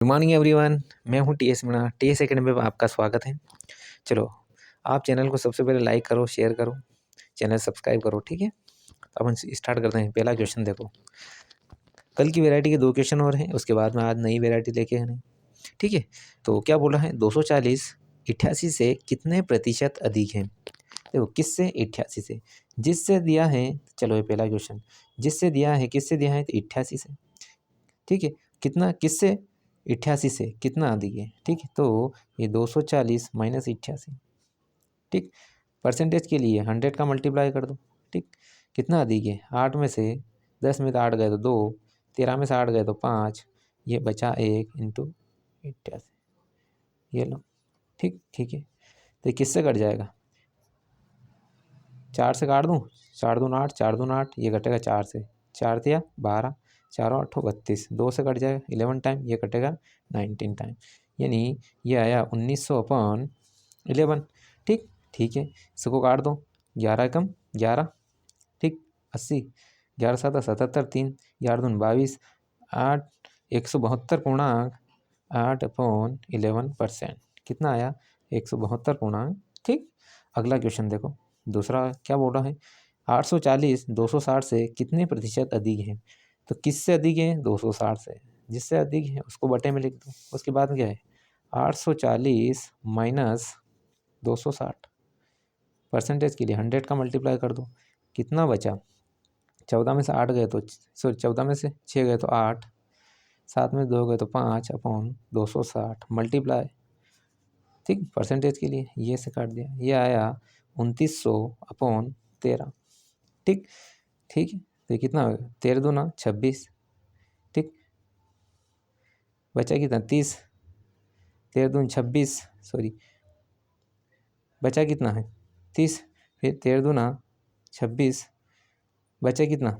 Good morning everyone. मैं हूं TS Meena. TS academy में आपका स्वागत है। चलो, आप चैनल को सबसे पहले लाइक करो, शेयर करो, चैनल सब्सक्राइब करो, ठीक है। अब हम स्टार्ट करते हैं। पहला क्वेश्चन देखो, कल की वैरायटी के 2 क्वेश्चन और हैं, उसके बाद में आज नई वैरायटी लेके आए हैं, ठीक है। तो क्या बोला है, 240 88 से कितने प्रतिशत अधिक है। देखो, किससे? 88 से। जिससे दिया है, चलो ये पहला क्वेश्चन, जिससे दिया है, किससे दिया है? तो 88 से, ठीक है। कितना? किससे? 88 से कितना अधिक है, ठीक है। तो ये 240 माइनस 88, ठीक। परसेंटेज के लिए 100 का मल्टीप्लाई कर दो, ठीक। कितना अधिक है? 8 में से 10 में तो 8 गए तो 2, 13 में से 8 गए तो 5, ये बचा 1 इंटू 88, ये लो, ठीक। ठीक है, तो ये किससे कट जाएगा? 4 से काट दूँ, 4 दूनी 8, 4 दूनी 8, ये कटेगा 4 से, 4 दिया 12, 4 और 8 32, 2 से कट जाएगा 11 टाइम, ये कटेगा 19 टाइम, यानी ये आया 1900/11, ठीक। ठीक है, इसको काट दो, 11 कम 11, ठीक, 80, 11 7 77, 3 11 दूनी 22, 8 172.8/11%, कितना आया? 172, ठीक। अगला क्वेश्चन देखो, दूसरा क्या बोल रहा है, 840 260 से कितने प्रतिशत अधिक है। तो किससे अधिक है? 260 से। जिससे अधिक है उसको बटे में लिख दो। उसके बाद क्या है, 840 माइनस 260, परसेंटेज के लिए 100 का मल्टीप्लाई कर दो, कितना बचा? 14 में से 8 गए तो, सॉरी 14 में से 6 गए तो 8, 7 में 2 गए तो 5/260 मल्टीप्लाई, ठीक। परसेंटेज के लिए ये से काट दिया, ये आया 2900/13, ठीक। ठीक है, तो कितना होगा? 13 दूना 26, ठीक। बचा कितना? 30, 13 दूनी 26, सॉरी, बचा कितना है? 30, फिर 13 दूना 26, बचा कितना?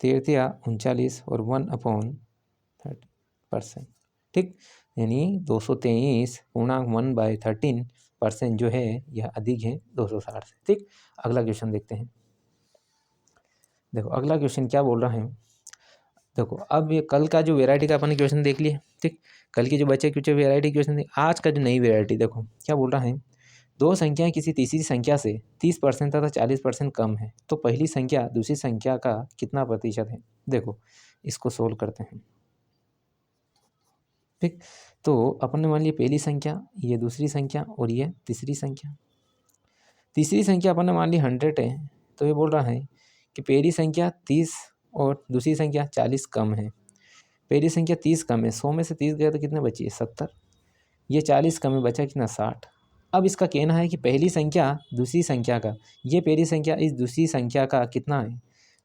13 या 39 और 1/30%, ठीक। यानी 223.1/13% जो है यह अधिक है 260 से, ठीक। अगला क्वेश्चन देखते हैं। देखो, अगला क्वेश्चन क्या बोल रहा है, देखो अब ये कल का जो वैरायटी का अपन क्वेश्चन देख लिया, ठीक। कल की जो बचे कुछ वैरायटी क्वेश्चन थी, आज का जो नई वैरायटी देखो क्या बोल रहा है, दो संख्याएं किसी तीसरी संख्या से 30% तथा 40% कम है, तो पहली संख्या दूसरी संख्या का कितना प्रतिशत है। देखो, इसको सोल्व करते हैं, ठीक। तो अपन ने मान लिया पहली संख्या, ये दूसरी संख्या और ये तीसरी संख्या। तीसरी संख्या अपन ने मान ली 100 है, तो ये बोल रहा है कि पहली संख्या 30 और दूसरी संख्या 40 कम है। पहली संख्या 30 कम है, 100 में से 30 गया तो कितने बची? 70। ये 40 कम है, बचा कितना? 60। अब इसका कहना है कि पहली संख्या दूसरी संख्या का, ये पहली संख्या इस दूसरी संख्या का कितना है।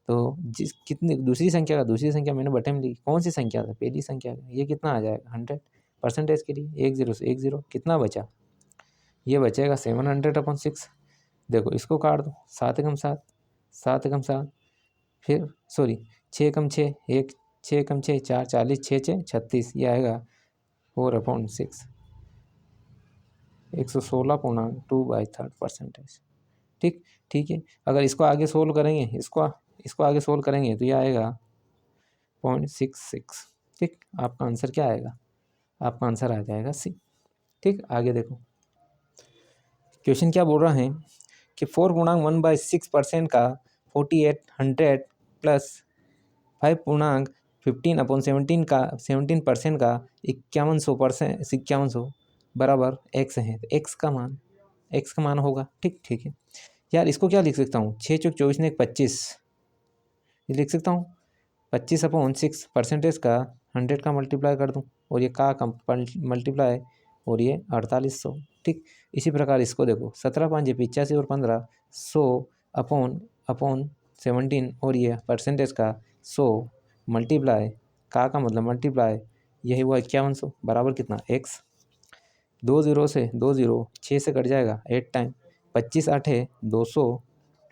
तो जिस कितने दूसरी संख्या का, दूसरी संख्या मैंने बटे में लिखी, कौन सी संख्या था? पहली संख्या का। ये कितना आ जाएगा? 100। परसेंटेज के लिए 10 से 10, कितना बचा? ये बचेगा 700/6। देखो, इसको काट दो, 7 कम 7, 7 कम 7, फिर सॉरी 6 कम 6 1, 6 कम 6 4, 40, 6 6 36, ये आएगा 4/6, 116.2/3%, ठीक। ठीक है, अगर इसको आगे सोल्व करेंगे, इसको आगे सोल्व करेंगे तो ये आएगा 0.66, ठीक। आपका आंसर क्या आएगा? आपका आंसर आ जाएगा सी, ठीक। आगे देखो, क्वेश्चन क्या बोल रहा है कि 4.1/6% का 4800 प्लस 5.15/17 का 17% का 5100 बराबर एक्स है। तो एक्स का मान होगा, ठीक। ठीक है यार, इसको क्या लिख सकता हूँ? 6 चौक 24 ने 25, ये लिख सकता हूँ 25/6, परसेंटेज का 100 का मल्टीप्लाई कर दूँ और ये का मल्टीप्लाई और ये 4800, ठीक। इसी प्रकार इसको देखो, 17 5 85 और 15, 100/17 और ये परसेंटेज का 100 मल्टीप्लाई का मतलब मल्टीप्लाई, यही हुआ 5100 बराबर कितना? एक्स। 2 0 से 2 0, 6 से कट जाएगा 8 टाइम, 25 8 है 200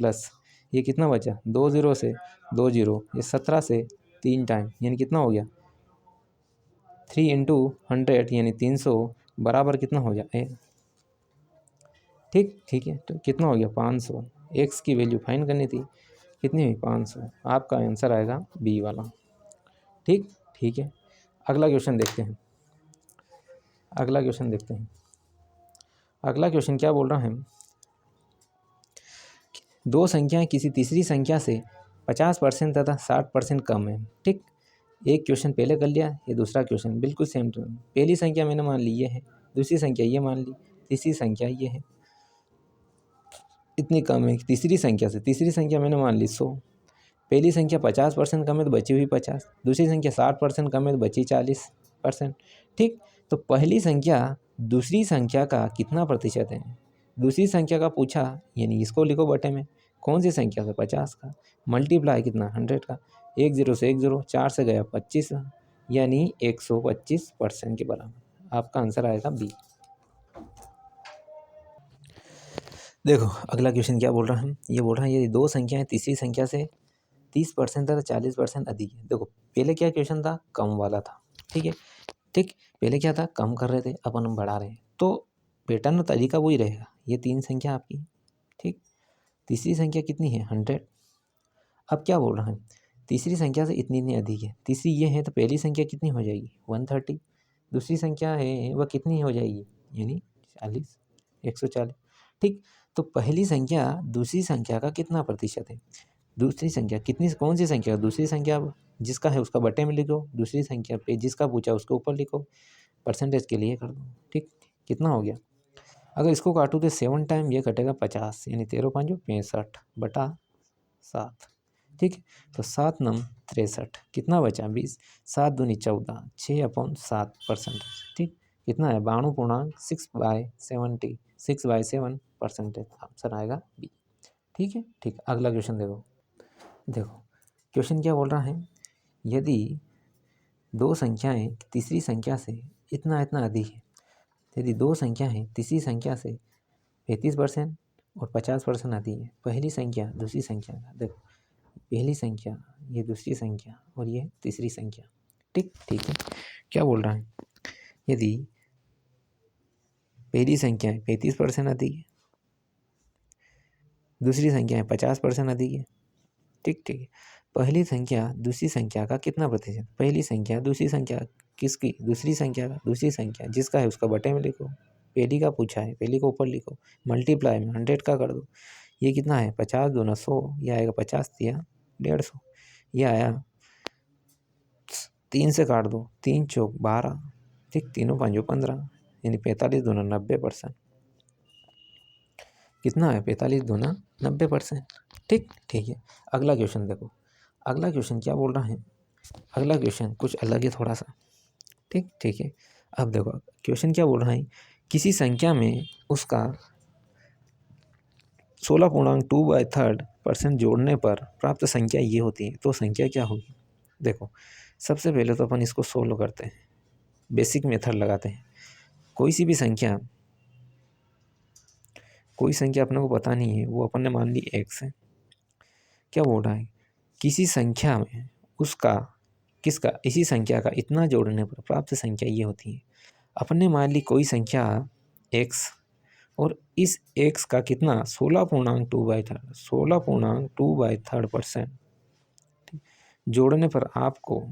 प्लस ये कितना बचा? 2 0 से 2 0, ये 17 से 3 टाइम, यानी कितना हो गया? 3 इंटू 100 यानी 300 बराबर कितना हो गया? ठीक। ठीक है, तो कितना हो गया? 500। एक्स की वैल्यू फाइंड करनी थी, कितनी हुई? 500। आपका आंसर आएगा बी वाला, ठीक ठीक है। अगला क्वेश्चन देखते हैं। अगला क्वेश्चन क्या बोल रहा है, दो संख्याएं किसी तीसरी संख्या से 50% तथा 60% कम है। ठीक, एक क्वेश्चन पहले कर लिया, ये दूसरा क्वेश्चन बिल्कुल सेम टू। पहली संख्या मैंने मान ली ये है, दूसरी संख्या ये मान ली, तीसरी संख्या ये है, इतनी कम है तीसरी संख्या से। तीसरी संख्या मैंने मान ली 100। पहली संख्या 50% कम है तो बची हुई 50, दूसरी संख्या 60% कम है तो बची 40%। ठीक, तो पहली संख्या दूसरी संख्या का कितना प्रतिशत है, दूसरी संख्या का पूछा, यानी इसको लिखो बटे में, कौन सी संख्या से, 50 का, मल्टीप्लाई कितना, 100 का, 1 0 से 1 0, 4 से गया 25, यानी 125% के बराबर। आपका आंसर आएगा बी। देखो अगला क्वेश्चन क्या बोल रहा है, ये बोल रहा है यदि दो संख्याएं तीसरी संख्या से 30% तथा 40% अधिक है। देखो पहले क्या क्वेश्चन था, कम वाला था। ठीक है, ठीक, पहले क्या था, कम कर रहे थे, अपन हम बढ़ा रहे हैं, तो पैटर्न और तरीका वही रहेगा। ये तीन संख्या आपकी, ठीक, तीसरी संख्या कितनी है, 100। अब क्या बोल रहा है, तीसरी संख्या से इतनी इतनी अधिक है, तीसरी ये है तो पहली संख्या कितनी हो जाएगी, 130। दूसरी संख्या है वह कितनी हो जाएगी, यानी 40, 140। ठीक, तो पहली संख्या दूसरी संख्या का कितना प्रतिशत है, दूसरी संख्या कितनी, कौन सी संख्या, दूसरी संख्या जिसका है उसका बटे में लिखो, दूसरी संख्या पे जिसका पूछा उसके ऊपर लिखो, परसेंटेज के लिए कर दो। ठीक, कितना हो गया, अगर इसको काटूँ तो 7 टाइम ये कटेगा 50, यानी 13 5 65 बटा 7। ठीक, तो 7 9 63, कितना बचा 20, 7 दूनी 14, 6/7%। ठीक, कितना है 92.6/70, 6/7%। आंसर आएगा बी। ठीक है, ठीक, अगला क्वेश्चन देखो क्वेश्चन क्या बोल रहा है, यदि दो संख्याएं तीसरी संख्या से इतना इतना अधिक है, यदि दो संख्या है तीसरी संख्या से 35% और 50% अधिक है, पहली संख्या दूसरी संख्या का, देखो पहली संख्या, ये दूसरी संख्या और ये तीसरी संख्या। ठीक ठीक है, क्या बोल रहा है, यदि पहली संख्या है 35% अधिक है, दूसरी संख्या है 50% अधिक है। ठीक ठीक है, पहली संख्या दूसरी संख्या का कितना प्रतिशत, पहली संख्या दूसरी संख्या किसकी, दूसरी संख्या का, दूसरी संख्या जिसका है उसका बटे में लिखो, पहली का पूछा है पहली को ऊपर लिखो, मल्टीप्लाई में 100 का कर दो, ये कितना है 50 दूना 100, ये आएगा 50 या 150, ये आया 3 से काट दो, 3 चौक 12, ठीक, तीनों पाँचों 15, यानी 45 दूना 90%। कितना है 45 दूना 90%। ठीक ठीक है, अगला क्वेश्चन देखो, अगला क्वेश्चन क्या बोल रहा है, अगला क्वेश्चन कुछ अलग है थोड़ा सा। ठीक ठीक है, अब देखो क्वेश्चन क्या बोल रहा है, किसी संख्या में उसका 16.2/3% जोड़ने पर प्राप्त संख्या ये होती है, तो संख्या क्या होगी। देखो सबसे पहले तो अपन इसको सोल्व करते हैं, बेसिक मेथड लगाते हैं। कोई सी भी संख्या, कोई संख्या अपने को पता नहीं है, वो अपन ने मान ली x है। क्या बोल रहा है, किसी संख्या में उसका, किसका, इसी संख्या का इतना जोड़ने पर प्राप्त संख्या ये होती है। अपन ने मान ली कोई संख्या x और इस x का कितना 16.2/3% जोड़ने पर आपको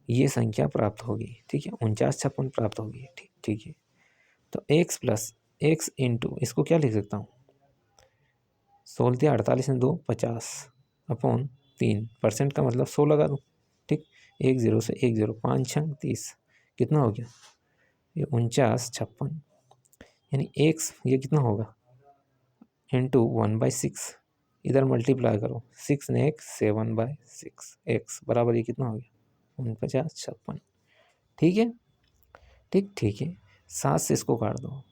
ये संख्या प्राप्त होगी। ठीक है, 4956 प्राप्त होगी। ठीक ठीक है, तो x प्लस x इंटू इसको क्या लिख सकता हूँ, 16 48 2 50/3% का मतलब 100 लगा दूँ। ठीक, 1 0 से 1 0, 5 6 30, कितना हो गया ये 4956, यानी x ये कितना होगा इंटू 1/6, इधर मल्टीप्लाई करो, 6 ने 1 7/6, x बराबर ये कितना हो गया 4956। ठीक है, ठीक ठीक है, 7 से इसको काट दो,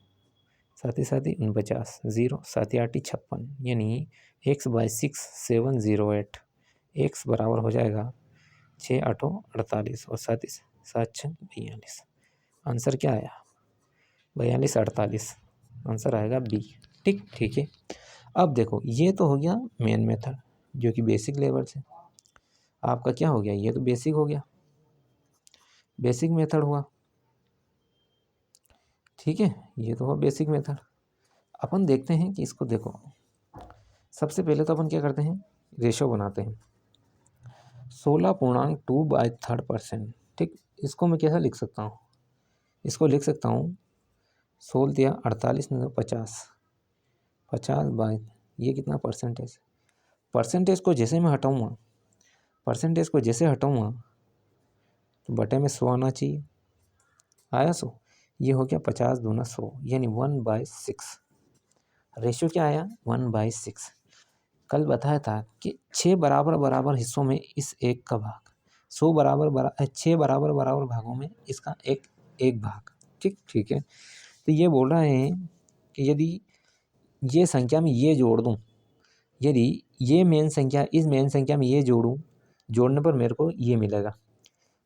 साथ ही 49, 0 7 8 56, यानी x/6 708, x बराबर हो जाएगा 6 8 48 और 7 7 6 42। आंसर क्या आया 42 48, आंसर आएगा बी। ठीक ठीक है, अब देखो ये तो हो गया मेन मेथड जो कि बेसिक लेवल से, आपका क्या हो गया, ये तो बेसिक हो गया, बेसिक मेथड हुआ। ठीक है, ये तो हुआ बेसिक मेथड। अपन देखते हैं कि इसको देखो, सबसे पहले तो अपन क्या करते हैं, रेशो बनाते हैं। 16.2/3%। ठीक, इसको मैं कैसा लिख सकता हूँ? इसको लिख सकता हूँ 16 या 48 नहीं तो 50, 50/, ये कितना परसेंटेज? परसेंटेज को जैसे मैं हटाऊँगा, परसेंटेज को जैसे हटाऊँगा तो बटे में 100 आना चाहिए। आया 100, ये हो गया 50 दूना 100 यानी 1/6। रेशियो क्या आया? 1/6। कल बताया था कि 6 बराबर बराबर हिस्सों में इस एक का भाग, 6 बराबर बराबर भागों में इसका एक भाग। ठीक है। तो ये बोल रहे हैं कि यदि ये संख्या में ये जोड़ दूं, यदि ये मेन संख्या इस मेन संख्या में ये जोड़ूं, जोड़ने पर मेरे को ये मिलेगा।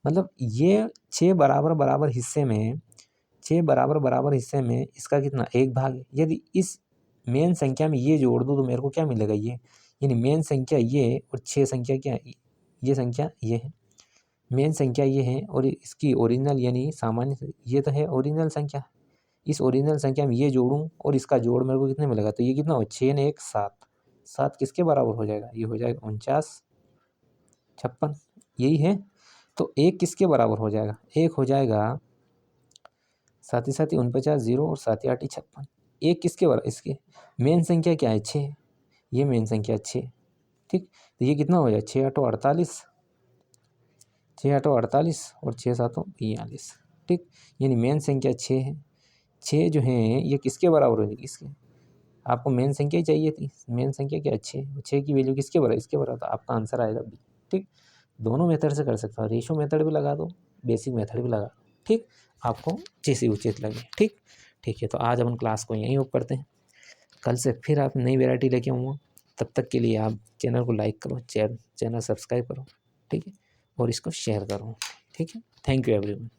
मतलब ये 6 बराबर बराबर हिस्से में, 6 बराबर बराबर हिस्से में इसका कितना? एक भाग है। यदि इस मेन संख्या में ये जोड़ दूं तो मेरे को क्या मिलेगा? ये, यानी मेन संख्या ये और 6 संख्या क्या है? ये संख्या ये है, मेन संख्या ये है और इसकी ओरिजिनल यानी सामान्य ये तो है ओरिजिनल संख्या। इस ओरिजिनल संख्या में ये जोड़ूं और इसका जोड़ मेरे को कितने मिलेगा? तो ये कितना हो? 6 ने 1 7, 7 किसके बराबर हो जाएगा? ये हो जाएगा 49, 56, यही है। तो एक किसके बराबर हो जाएगा? एक हो जाएगा 7 7 49 0 और 7 8 56। एक किसके बराबर? इसके मेन संख्या क्या है? 6, ये मेन संख्या 6। ठीक, तो ये कितना हो जाए? 6 8 48, 6 8 48 और 6 7 42। ठीक, यानी मेन संख्या 6 है। 6 जो है ये किसके बराबर हो जाएगी? इसके। आपको मेन संख्या ही चाहिए थी, मेन संख्या क्या है? 6। 6 की वैल्यू किसके बराबर? इसके बराबर। तो आपका आंसर आएगा बी। ठीक, दोनों मेथड से कर सकता हूँ, रेशो मेथड भी लगा दो, बेसिक मेथड भी लगा दो। ठीक, आपको जैसे उचित लगे। ठीक है, तो आज अपन क्लास को यहीं ऑफ करते हैं। कल से फिर आप नई वैरायटी लेके आऊँगा। तब तक के लिए आप चैनल को लाइक करो, चैनल सब्सक्राइब करो। ठीक है, और इसको शेयर करो। ठीक है, थैंक यू एवरीवन।